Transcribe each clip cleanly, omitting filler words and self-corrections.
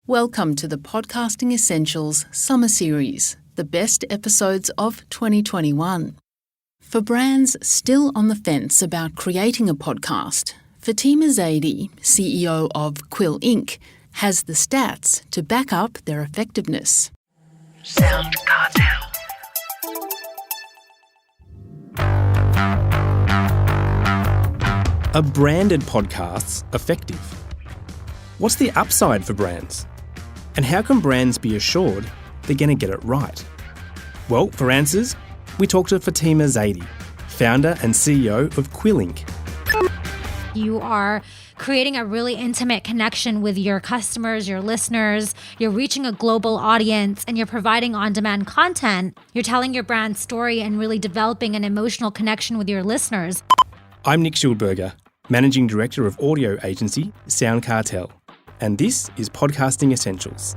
Welcome to the Podcasting Essentials Summer Series, the best episodes of 2021. For brands still on the fence about creating a podcast, Fatima Zaidi, CEO of Quill Inc, has the stats to back up their effectiveness. SoundCartel. Are branded podcasts effective? What's the upside for brands? And how can brands be assured they're going to get it right? Well, for answers, we talked to Fatima Zaidi, founder and CEO of Quill Inc. You are creating a really intimate connection with your customers, your listeners. You're reaching a global audience and you're providing on-demand content. You're telling your brand story and really developing an emotional connection with your listeners. I'm Nick Schildberger, Managing Director of audio agency SoundCartel, and this is Podcasting Essentials.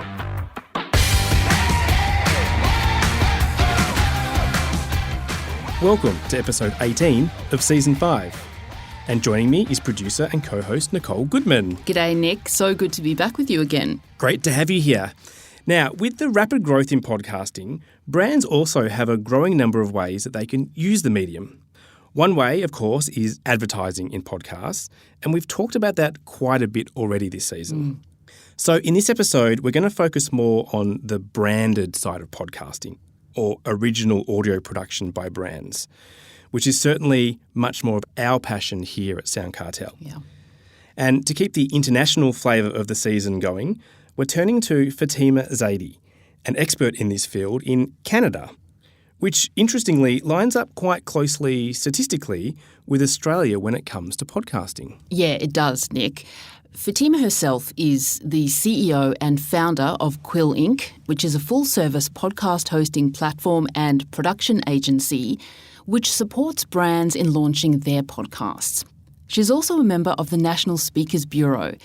Welcome to episode 18 of season 5. And joining me is producer and co-host Nicole Goodman. G'day, Nick. So good to be back with you again. Great to have you here. Now, with the rapid growth in podcasting, brands also have a growing number of ways that they can use the medium. One way, of course, is advertising in podcasts, and we've talked about that quite a bit already this season. So in this episode, we're going to focus more on the branded side of podcasting, or original audio production by brands, which is certainly much more of our passion here at SoundCartel. Yeah. And to keep the international flavour of the season going, we're turning to Fatima Zaidi, an expert in this field in Canada, which interestingly lines up quite closely statistically with Australia when it comes to podcasting. Yeah, it does, Nick. Fatima herself is the CEO and founder of Quill Inc, which is a full-service podcast hosting platform and production agency which supports brands in launching their podcasts. She's also a member of the National Speakers Bureau,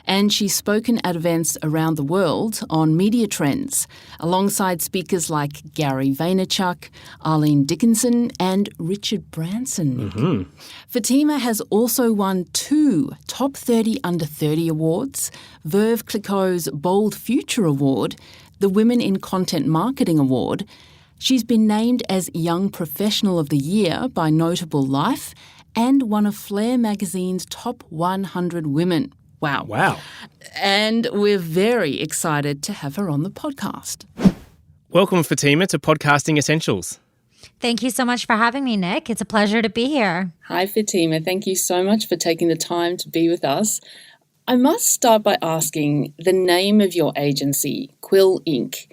and she's spoken at events around the world on media trends, alongside speakers like Gary Vaynerchuk, Arlene Dickinson, and Richard Branson. Fatima has also won 2 Top 30 Under 30 awards, Verve Clicquot's Bold Future Award, the Women in Content Marketing Award. She's been named as Young Professional of the Year by Notable Life and one of Flair magazine's top 100 women. Wow. And we're very excited to have her on the podcast. Welcome, Fatima, to Podcasting Essentials. Thank you so much for having me, Nick. It's a pleasure to be here. Hi, Fatima. Thank you so much for taking the time to be with us. I must start by asking the name of your agency, Quill Inc.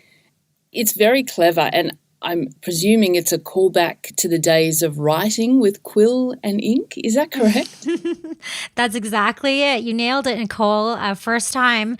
It's very clever, and I'm presuming it's a callback to the days of writing with quill and ink. Is that correct? That's exactly it. You nailed it, Nicole. First time.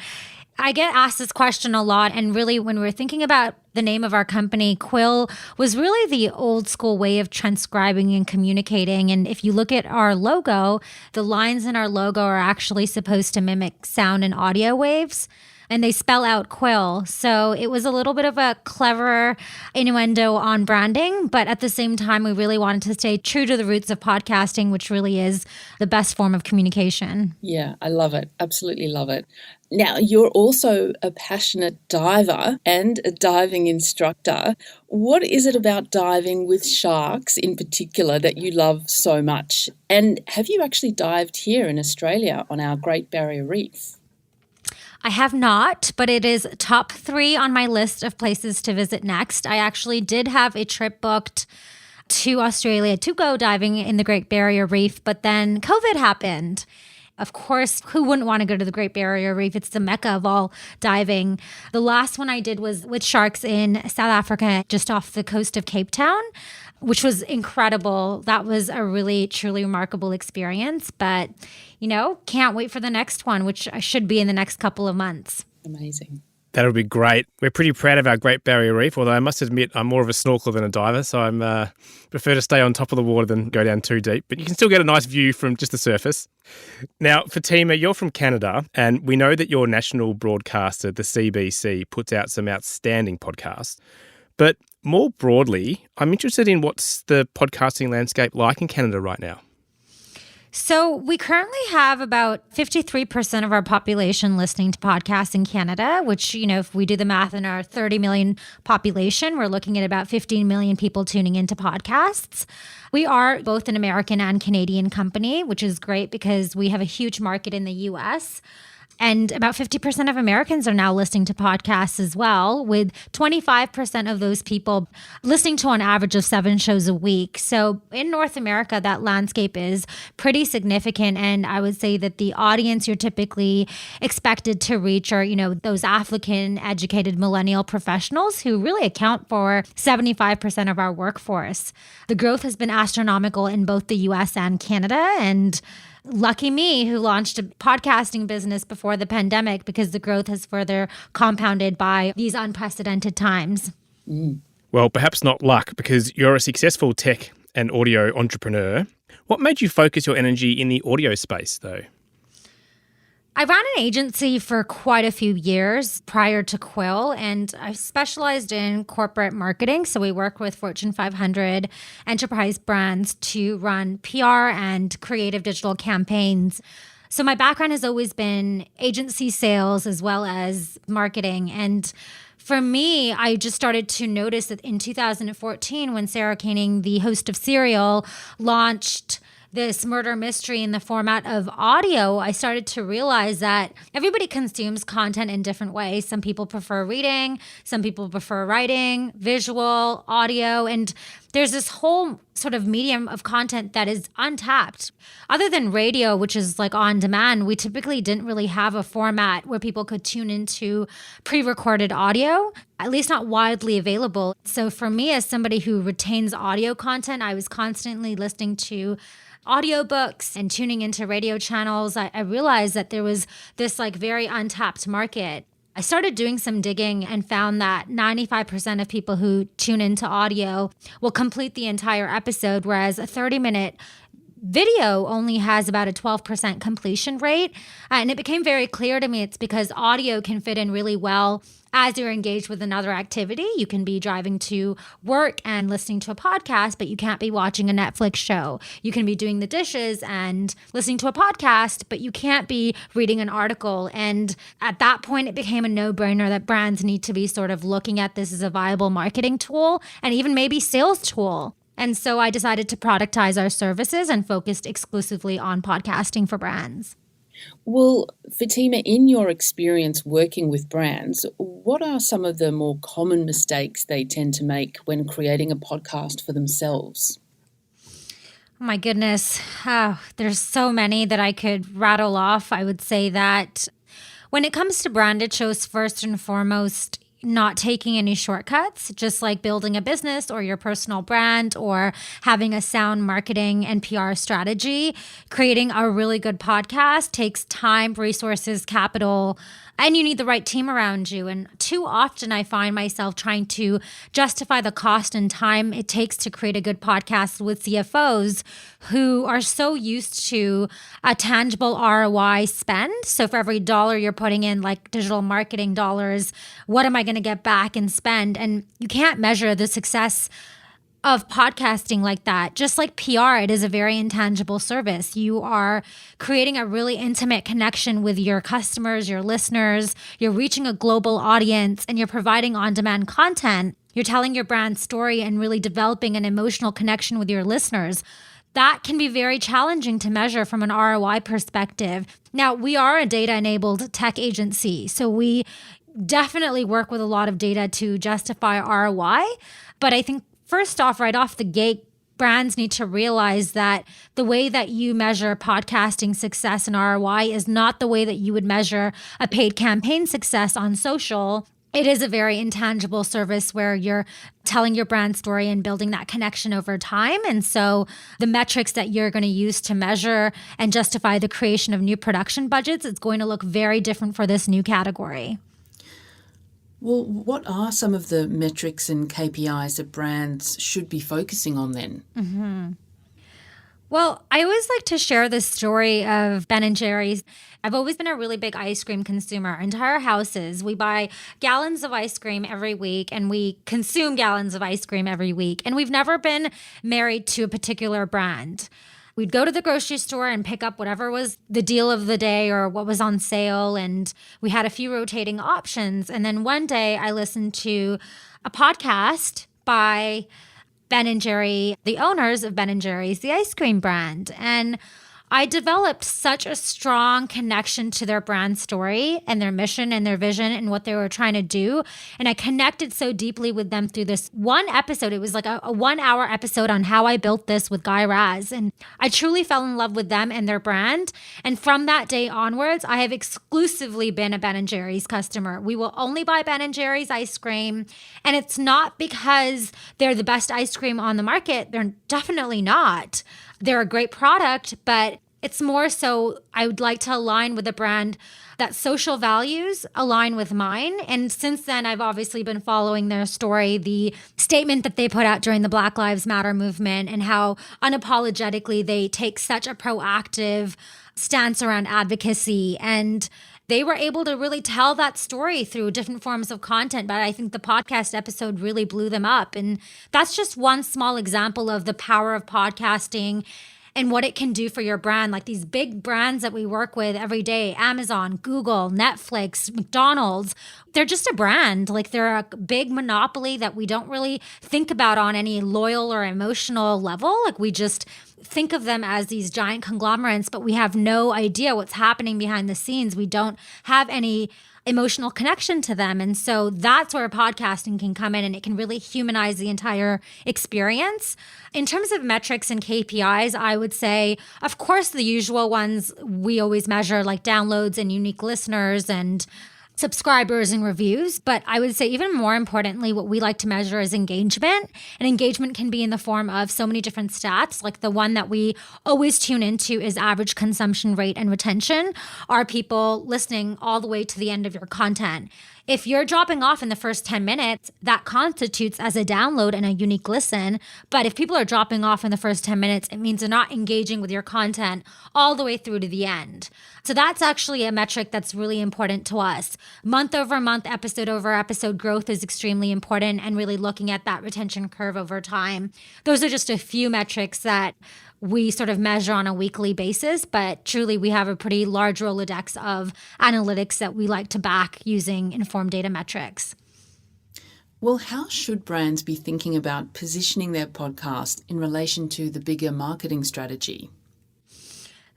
I get asked this question a lot, and really when we're thinking about the name of our company, Quill was really the old school way of transcribing and communicating. And if you look at our logo, the lines in our logo are actually supposed to mimic sound and audio waves. And they spell out Quill. So it was a little bit of a clever innuendo on branding, but at the same time, we really wanted to stay true to the roots of podcasting, which really is the best form of communication. Yeah, I love it. Absolutely love it. Now, you're also a passionate diver and a diving instructor. What is it about diving with sharks in particular that you love so much? And have you actually dived here in Australia on our Great Barrier Reef? I have not, but it is top 3 on my list of places to visit next. I actually did have a trip booked to Australia to go diving in the Great Barrier Reef, but then COVID happened. Of course, who wouldn't want to go to the Great Barrier Reef? It's the mecca of all diving. The last one I did was with sharks in South Africa, just off the coast of Cape Town, which was incredible. That was a really, truly remarkable experience. But, can't wait for the next one, which should be in the next couple of months. Amazing. That'll be great. We're pretty proud of our Great Barrier Reef, although I must admit I'm more of a snorkeler than a diver, so I prefer to stay on top of the water than go down too deep. But you can still get a nice view from just the surface. Now, Fatima, you're from Canada, and we know that your national broadcaster, the CBC, puts out some outstanding podcasts. But more broadly, I'm interested in what's the podcasting landscape like in Canada right now. So we currently have about 53% of our population listening to podcasts in Canada, which, if we do the math in our 30 million population, we're looking at about 15 million people tuning into podcasts. We are both an American and Canadian company, which is great because we have a huge market in the US. And about 50% of Americans are now listening to podcasts as well, with 25% of those people listening to an average of 7 shows a week. So in North America, that landscape is pretty significant. And I would say that the audience you're typically expected to reach are, those African-educated millennial professionals who really account for 75% of our workforce. The growth has been astronomical in both the US and Canada. And lucky me who launched a podcasting business before the pandemic, because the growth has further compounded by these unprecedented times. Well, perhaps not luck, because you're a successful tech and audio entrepreneur. What made you focus your energy in the audio space, though? I ran an agency for quite a few years prior to Quill, and I specialized in corporate marketing. So we work with Fortune 500 enterprise brands to run PR and creative digital campaigns. So my background has always been agency sales as well as marketing. And for me, I just started to notice that in 2014, when Sarah Koenig, the host of Serial, launched this murder mystery in the format of audio, I started to realize that everybody consumes content in different ways. Some people prefer reading, some people prefer writing, visual, audio, and there's this whole sort of medium of content that is untapped. Other than radio, which is like on demand, we typically didn't really have a format where people could tune into pre-recorded audio, at least not widely available. So for me, as somebody who retains audio content, I was constantly listening to audiobooks and tuning into radio channels. I realized that there was this very untapped market. I started doing some digging and found that 95% of people who tune into audio will complete the entire episode, whereas a 30-minute video only has about a 12% completion rate. And it became very clear to me it's because audio can fit in really well as you're engaged with another activity. You can be driving to work and listening to a podcast, but you can't be watching a Netflix show. You can be doing the dishes and listening to a podcast, but you can't be reading an article. And at that point, it became a no-brainer that brands need to be sort of looking at this as a viable marketing tool and even maybe sales tool. And so I decided to productize our services and focused exclusively on podcasting for brands. Well, Fatima, in your experience working with brands, what are some of the more common mistakes they tend to make when creating a podcast for themselves? Oh my goodness. There's so many that I could rattle off. I would say that when it comes to brand, it shows first and foremost not taking any shortcuts, just like building a business or your personal brand or having a sound marketing and PR strategy. Creating a really good podcast takes time, resources, capital, and you need the right team around you. And too often I find myself trying to justify the cost and time it takes to create a good podcast with CFOs who are so used to a tangible ROI spend. So for every dollar you're putting in, like digital marketing dollars, what am I going to get back and spend? And you can't measure the success of podcasting like that. Just like PR, it is a very intangible service. You are creating a really intimate connection with your customers, your listeners, you're reaching a global audience, and you're providing on-demand content. You're telling your brand story and really developing an emotional connection with your listeners. That can be very challenging to measure from an ROI perspective. Now, we are a data-enabled tech agency, so we definitely work with a lot of data to justify ROI, but I think first off, right off the gate, brands need to realize that the way that you measure podcasting success and ROI is not the way that you would measure a paid campaign success on social. It is a very intangible service where you're telling your brand story and building that connection over time. And so the metrics that you're going to use to measure and justify the creation of new production budgets, it's going to look very different for this new category. Well, what are some of the metrics and KPIs that brands should be focusing on then? Mm-hmm. Well, I always like to share this story of Ben & Jerry's. I've always been a really big ice cream consumer. Our entire houses, we buy gallons of ice cream every week and we consume gallons of ice cream every week. And we've never been married to a particular brand. We'd go to the grocery store and pick up whatever was the deal of the day or what was on sale. And we had a few rotating options. And then one day I listened to a podcast by Ben & Jerry, the owners of Ben & Jerry's, the ice cream brand. And I developed such a strong connection to their brand story and their mission and their vision and what they were trying to do. And I connected so deeply with them through this one episode. It was like a 1 hour episode on how I built this with Guy Raz. And I truly fell in love with them and their brand. And from that day onwards, I have exclusively been a Ben & Jerry's customer. We will only buy Ben & Jerry's ice cream. And it's not because they're the best ice cream on the market. They're definitely not. They're a great product, but it's more so I would like to align with a brand that social values align with mine. And since then, I've obviously been following their story, the statement that they put out during the Black Lives Matter movement and how unapologetically they take such a proactive stance around advocacy. And they were able to really tell that story through different forms of content. But I think the podcast episode really blew them up. And that's just one small example of the power of podcasting and what it can do for your brand. Like these big brands that we work with every day, Amazon, Google, Netflix, McDonald's, they're just a brand. Like they're a big monopoly that we don't really think about on any loyal or emotional level. Like we just think of them as these giant conglomerates, but we have no idea what's happening behind the scenes. We don't have any emotional connection to them. And so that's where podcasting can come in, and it can really humanize the entire experience. In terms of metrics and KPIs, I would say, of course, the usual ones we always measure, like downloads and unique listeners and subscribers and reviews. But I would say even more importantly, what we like to measure is engagement. And engagement can be in the form of so many different stats. Like the one that we always tune into is average consumption rate and retention. Are people listening all the way to the end of your content? If you're dropping off in the first 10 minutes, that constitutes as a download and a unique listen. But if people are dropping off in the first 10 minutes, it means they're not engaging with your content all the way through to the end. So that's actually a metric that's really important to us. Month over month, episode over episode growth is extremely important, and really looking at that retention curve over time. Those are just a few metrics that we sort of measure on a weekly basis, but truly we have a pretty large Rolodex of analytics that we like to back using informed data metrics. Well, how should brands be thinking about positioning their podcast in relation to the bigger marketing strategy?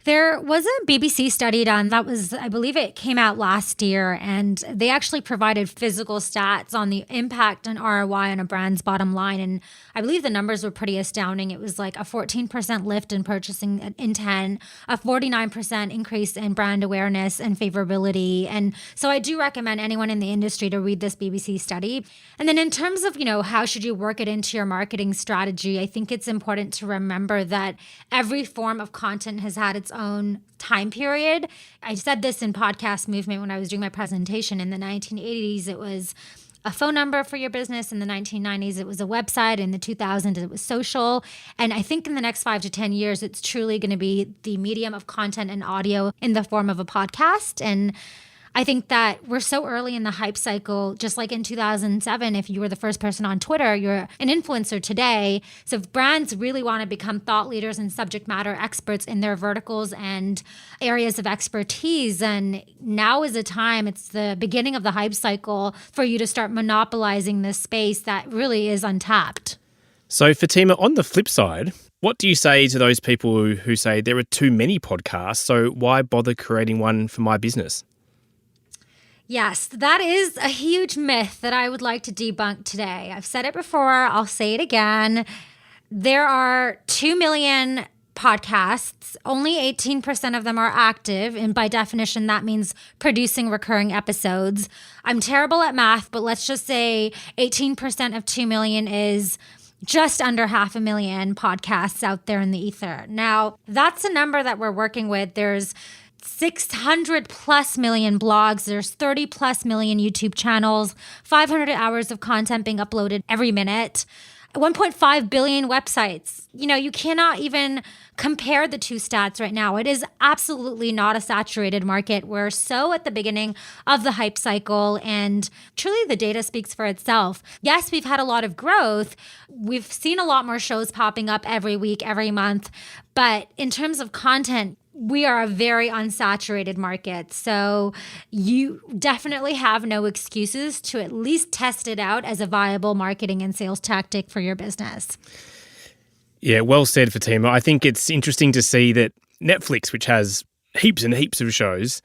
There was a BBC study done that was, I believe it came out last year, and they actually provided physical stats on the impact and ROI on a brand's bottom line. And I believe the numbers were pretty astounding. It was like a 14% lift in purchasing intent, a 49% increase in brand awareness and favorability. And so I do recommend anyone in the industry to read this BBC study. And then in terms of, how should you work it into your marketing strategy, I think it's important to remember that every form of content has had its own time period. I said this in Podcast Movement when I was doing my presentation. In the 1980s, it was a phone number for your business. In the 1990s, it was a website. In the 2000s, it was social. And I think in the next 5 to 10 years, it's truly going to be the medium of content and audio in the form of a podcast. And I think that we're so early in the hype cycle, just like in 2007, if you were the first person on Twitter, you're an influencer today. So if brands really want to become thought leaders and subject matter experts in their verticals and areas of expertise, then now is the time, it's the beginning of the hype cycle for you to start monopolizing this space that really is untapped. So Fatima, on the flip side, what do you say to those people who say there are too many podcasts, so why bother creating one for my business? Yes, that is a huge myth that I would like to debunk today. I've said it before, I'll say it again. There are 2 million podcasts. Only 18% of them are active, and by definition, that means producing recurring episodes. I'm terrible at math, but let's just say 18% of 2 million is just under 500,000 podcasts out there in the ether. Now, that's a number that we're working with. There's 600 plus million blogs. There's 30 plus million YouTube channels, 500 hours of content being uploaded every minute. 1.5 billion websites. You cannot even compare the two stats right now. It is absolutely not a saturated market. We're so at the beginning of the hype cycle, and truly the data speaks for itself. Yes, we've had a lot of growth. We've seen a lot more shows popping up every week, every month. But in terms of content, we are a very unsaturated market. So you definitely have no excuses to at least test it out as a viable marketing and sales tactic for your business. Yeah, well said, Fatima. I think it's interesting to see that Netflix, which has heaps and heaps of shows,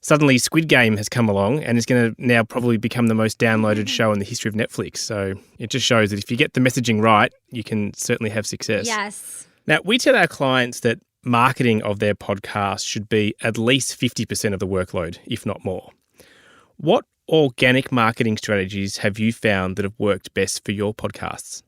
suddenly Squid Game has come along and is going to now probably become the most downloaded show in the history of Netflix. So it just shows that if you get the messaging right, you can certainly have success. Yes. Now, we tell our clients that marketing of their podcast should be at least 50% of the workload, if not more. What organic marketing strategies have you found that have worked best for your podcasts?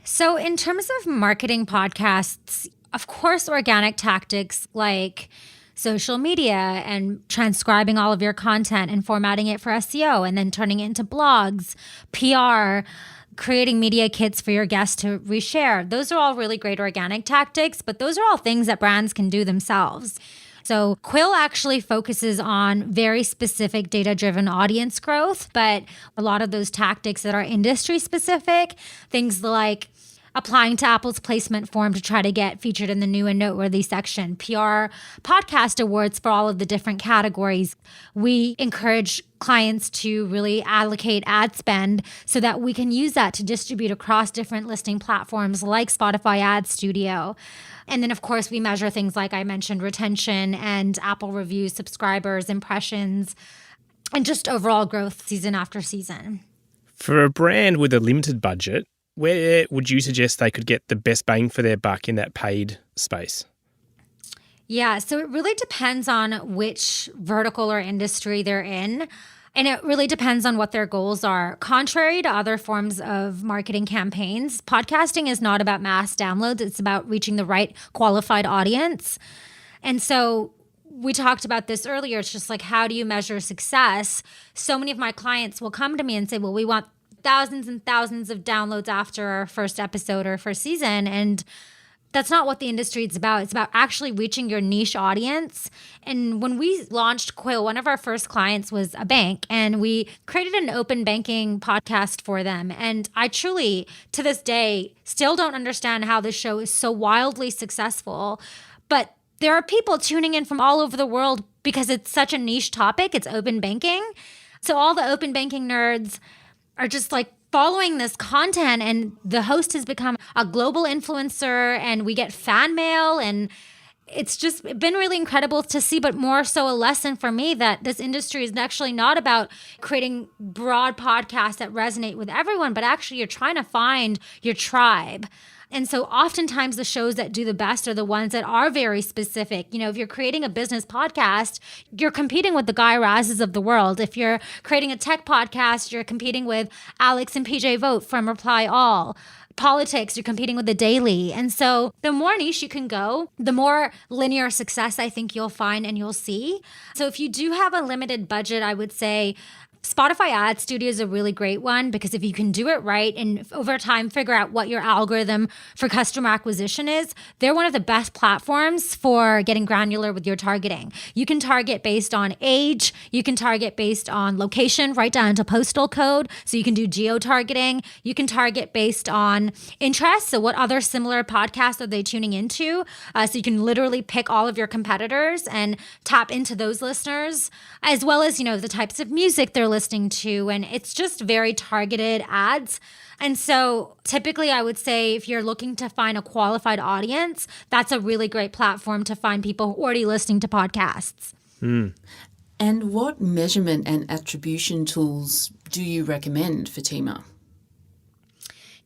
So in terms of marketing podcasts, of course, organic tactics like social media and transcribing all of your content and formatting it for SEO and then turning it into blogs, PR, creating media kits for your guests to reshare. Those are all really great organic tactics, but those are all things that brands can do themselves. So Quill actually focuses on very specific data-driven audience growth, but a lot of those tactics that are industry-specific, things like applying to Apple's placement form to try to get featured in the new and noteworthy section, PR podcast awards for all of the different categories. We encourage clients to really allocate ad spend so that we can use that to distribute across different listing platforms like Spotify Ad Studio. And then, of course, we measure things like I mentioned, retention and Apple reviews, subscribers, impressions, and just overall growth season after season. For a brand with a limited budget, where would you suggest they could get the best bang for their buck in that paid space? Yeah, so it really depends on which vertical or industry they're in. And it really depends on what their goals are. Contrary to other forms of marketing campaigns, podcasting is not about mass downloads. It's about reaching the right qualified audience. And so we talked about this earlier. It's just like, how do you measure success? So many of my clients will come to me and say, well, we want thousands and thousands of downloads after our first episode or first season. And that's not what the industry is about. It's about actually reaching your niche audience. And when we launched Quill, one of our first clients was a bank, and we created an open banking podcast for them. And I truly, to this day, still don't understand how this show is so wildly successful. But there are people tuning in from all over the world because it's such a niche topic. It's open banking. So all the open banking nerds are just like following this content, and the host has become a global influencer, and we get fan mail, and it's just been really incredible to see, but more so a lesson for me that this industry is actually not about creating broad podcasts that resonate with everyone, but actually you're trying to find your tribe. And so oftentimes the shows that do the best are the ones that are very specific. If you're creating a business podcast, you're competing with the Guy Razes of the world. If you're creating a tech podcast, you're competing with Alex and PJ Vogt from Reply All. Politics, you're competing with The Daily. And so the more niche you can go, the more linear success I think you'll find and you'll see. So if you do have a limited budget, I would say Spotify Ad Studio is a really great one, because if you can do it right and over time figure out what your algorithm for customer acquisition is, they're one of the best platforms for getting granular with your targeting. You can target based on age, you can target based on location, right down to postal code. So you can do geo-targeting. You can target based on interest. So what other similar podcasts are they tuning into? So you can literally pick all of your competitors and tap into those listeners, as well as, the types of music they're listening to. And it's just very targeted ads. And so typically I would say if you're looking to find a qualified audience, that's a really great platform to find people already listening to podcasts. And what measurement and attribution tools do you recommend, Fatima?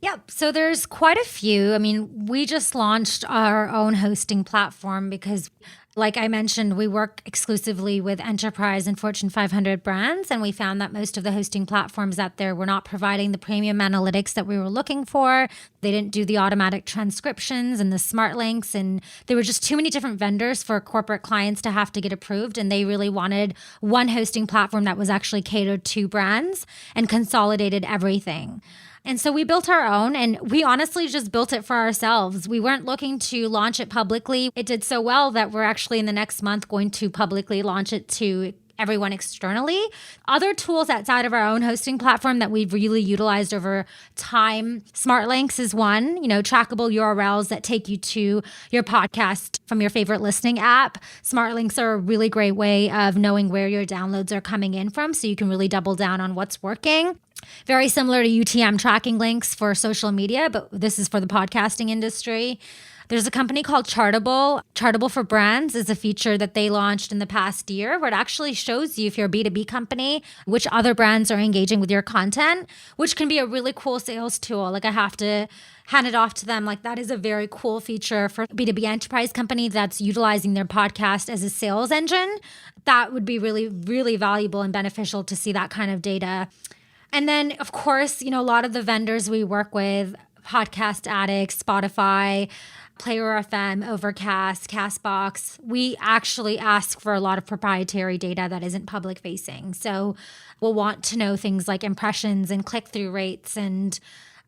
Yep. So there's quite a few. We just launched our own hosting platform because, like I mentioned, we work exclusively with enterprise and Fortune 500 brands, and we found that most of the hosting platforms out there were not providing the premium analytics that we were looking for. They didn't do the automatic transcriptions and the smart links, and there were just too many different vendors for corporate clients to have to get approved, and they really wanted one hosting platform that was actually catered to brands and consolidated everything. And so we built our own, and we honestly just built it for ourselves. We weren't looking to launch it publicly. It did so well that we're actually in the next month going to publicly launch it to everyone externally. Other tools outside of our own hosting platform that we've really utilized over time, Smart Links is one, trackable URLs that take you to your podcast from your favorite listening app. Smart Links are a really great way of knowing where your downloads are coming in from, so you can really double down on what's working. Very similar to UTM tracking links for social media, but this is for the podcasting industry. There's a company called Chartable. Chartable for Brands is a feature that they launched in the past year where it actually shows you, if you're a B2B company, which other brands are engaging with your content, which can be a really cool sales tool. Like, I have to hand it off to them. Like, that is a very cool feature for a B2B enterprise company that's utilizing their podcast as a sales engine. That would be really, really valuable and beneficial to see that kind of data. And then, of course, a lot of the vendors we work with, Podcast Addicts, Spotify, Player FM, Overcast, Castbox, we actually ask for a lot of proprietary data that isn't public facing. So we'll want to know things like impressions and click-through rates and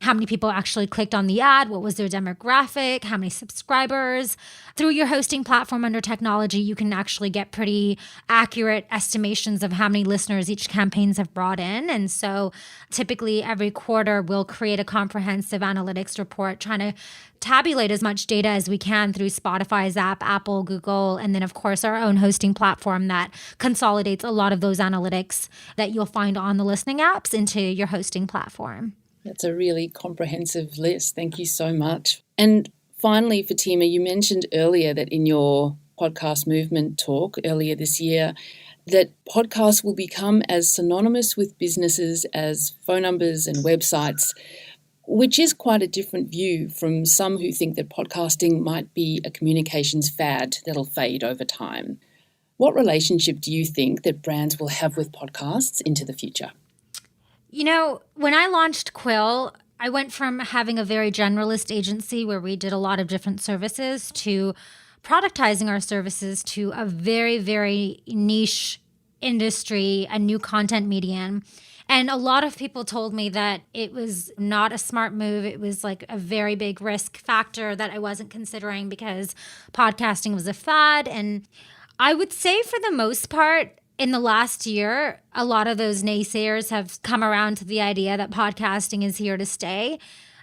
how many people actually clicked on the ad, what was their demographic, how many subscribers. Through your hosting platform under technology, you can actually get pretty accurate estimations of how many listeners each campaigns have brought in. And so typically every quarter, we'll create a comprehensive analytics report trying to tabulate as much data as we can through Spotify's app, Apple, Google, and then, of course, our own hosting platform that consolidates a lot of those analytics that you'll find on the listening apps into your hosting platform. That's a really comprehensive list. Thank you so much. And finally, Fatima, you mentioned earlier that in your podcast movement talk earlier this year, that podcasts will become as synonymous with businesses as phone numbers and websites, which is quite a different view from some who think that podcasting might be a communications fad that'll fade over time. What relationship do you think that brands will have with podcasts into the future? When I launched Quill, I went from having a very generalist agency where we did a lot of different services to productizing our services to a very, very niche industry, a new content medium. And a lot of people told me that it was not a smart move. It was like a very big risk factor that I wasn't considering because podcasting was a fad. And I would say for the most part, in the last year, a lot of those naysayers have come around to the idea that podcasting is here to stay.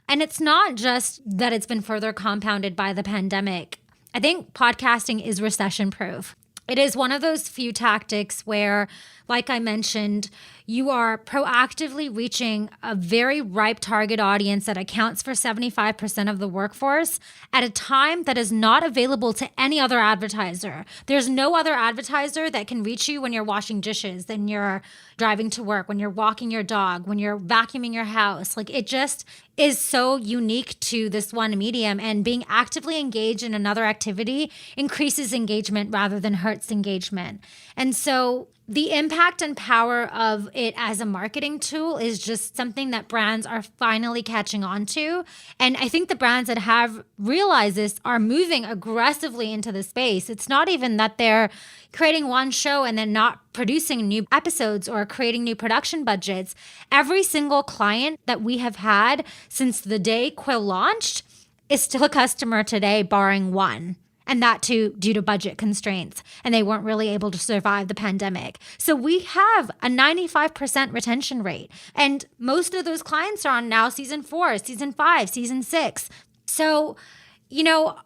And it's not just that it's been further compounded by the pandemic. I think podcasting is recession-proof. It is one of those few tactics where, like I mentioned, you are proactively reaching a very ripe target audience that accounts for 75% of the workforce at a time that is not available to any other advertiser. There's no other advertiser that can reach you when you're washing dishes, when you're driving to work, when you're walking your dog, when you're vacuuming your house. Like, it just is so unique to this one medium, and being actively engaged in another activity increases engagement rather than hurts engagement. And so the impact and power of it as a marketing tool is just something that brands are finally catching on to. And I think the brands that have realized this are moving aggressively into the space. It's not even that they're creating one show and then not producing new episodes or creating new production budgets. Every single client that we have had since the day Quill launched is still a customer today, barring one. And that too due to budget constraints. And they weren't really able to survive the pandemic. So we have a 95% retention rate. And most of those clients are on now season 4, season 5, season 6. So,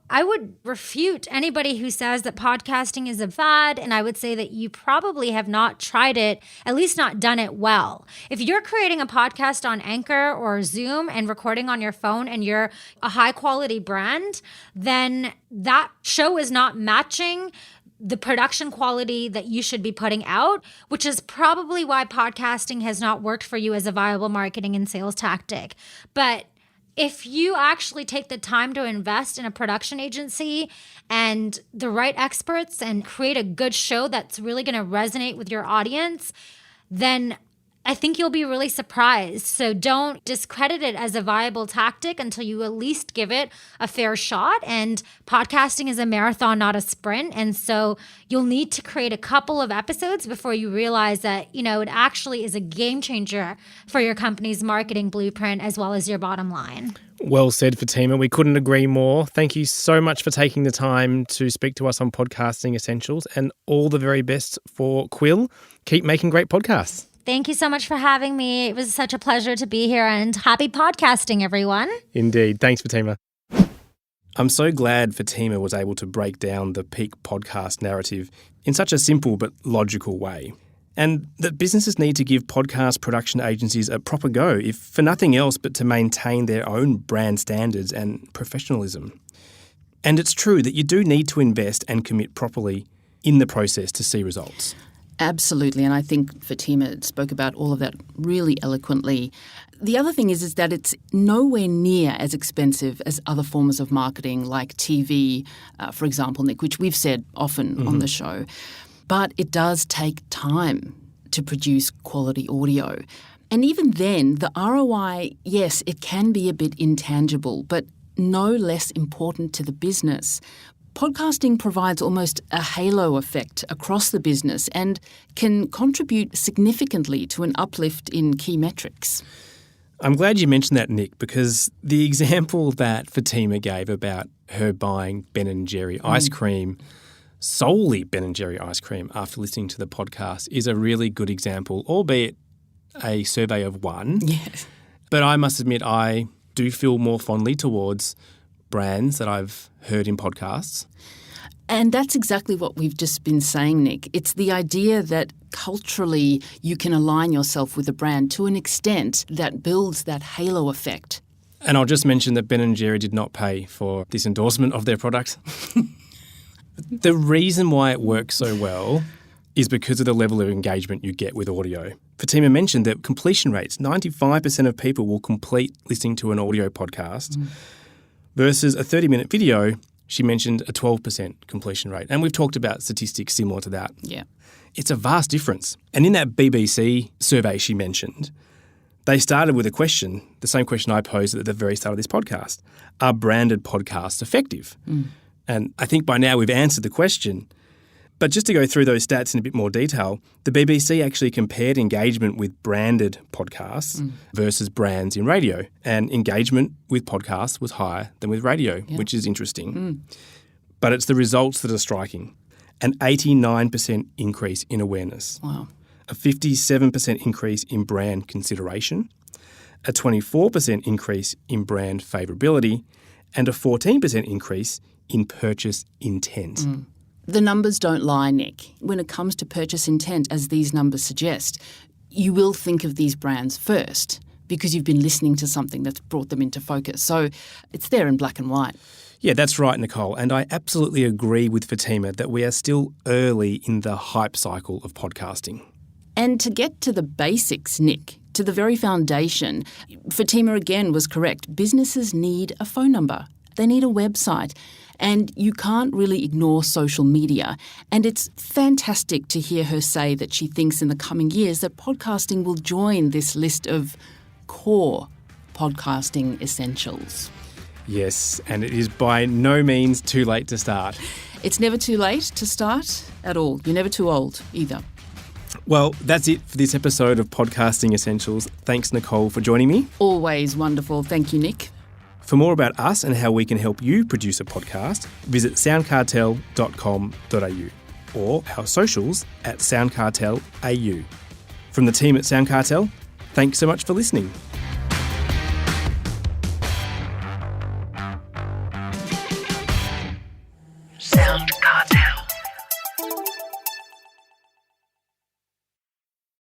I would refute anybody who says that podcasting is a fad. And I would say that you probably have not tried it, at least not done it well. If you're creating a podcast on Anchor or Zoom and recording on your phone and you're a high quality brand, then that show is not matching the production quality that you should be putting out, which is probably why podcasting has not worked for you as a viable marketing and sales tactic. But if you actually take the time to invest in a production agency and the right experts and create a good show that's really going to resonate with your audience, then I think you'll be really surprised. So don't discredit it as a viable tactic until you at least give it a fair shot. And podcasting is a marathon, not a sprint. And so you'll need to create a couple of episodes before you realize that, it actually is a game changer for your company's marketing blueprint as well as your bottom line. Well said, Fatima. We couldn't agree more. Thank you so much for taking the time to speak to us on Podcasting Essentials, and all the very best for Quill. Keep making great podcasts. Thank you so much for having me. It was such a pleasure to be here, and happy podcasting, everyone. Indeed. Thanks, Fatima. I'm so glad Fatima was able to break down the peak podcast narrative in such a simple but logical way. And that businesses need to give podcast production agencies a proper go, if for nothing else but to maintain their own brand standards and professionalism. And it's true that you do need to invest and commit properly in the process to see results. Absolutely, and I think Fatima spoke about all of that really eloquently. The other thing is that it's nowhere near as expensive as other forms of marketing like TV, for example, Nick, which we've said often on the show. But it does take time to produce quality audio. And even then, the ROI, yes, it can be a bit intangible, but no less important to the business. Podcasting provides almost a halo effect across the business and can contribute significantly to an uplift in key metrics. I'm glad you mentioned that, Nick, because the example that Fatima gave about her buying Ben & Jerry ice cream, solely Ben & Jerry ice cream, after listening to the podcast is a really good example, albeit a survey of one. Yes. But I must admit, I do feel more fondly towards brands that I've heard in podcasts. And that's exactly what we've just been saying, Nick. It's the idea that culturally you can align yourself with a brand to an extent that builds that halo effect. And I'll just mention that Ben & Jerry did not pay for this endorsement of their product. The reason why it works so well is because of the level of engagement you get with audio. Fatima mentioned that completion rates, 95% of people will complete listening to an audio podcast versus a 30-minute video. She mentioned a 12% completion rate. And we've talked about statistics similar to that. Yeah. It's a vast difference. And in that BBC survey she mentioned, they started with a question, the same question I posed at the very start of this podcast. Are branded podcasts effective? And I think by now we've answered the question. But just to go through those stats in a bit more detail, the BBC actually compared engagement with branded podcasts versus brands in radio. And engagement with podcasts was higher than with radio, which is interesting. But it's the results that are striking. An 89% increase in awareness. Wow. A 57% increase in brand consideration. A 24% increase in brand favourability. And a 14% increase in purchase intent. The numbers don't lie, Nick. When it comes to purchase intent, as these numbers suggest, you will think of these brands first because you've been listening to something that's brought them into focus. So it's there in black and white. Yeah, that's right, Nicole. And I absolutely agree with Fatima that we are still early in the hype cycle of podcasting. And to get to the basics, Nick, to the very foundation, Fatima again was correct. Businesses need a phone number. They need a website. And you can't really ignore social media. And it's fantastic to hear her say that she thinks in the coming years that podcasting will join this list of core podcasting essentials. Yes, and it is by no means too late to start. It's never too late to start at all. You're never too old either. Well, that's it for this episode of Podcasting Essentials. Thanks, Nicole, for joining me. Always wonderful. Thank you, Nick. For more about us and how we can help you produce a podcast, visit soundcartel.com.au or our socials at SoundCartelAU. From the team at SoundCartel, thanks so much for listening.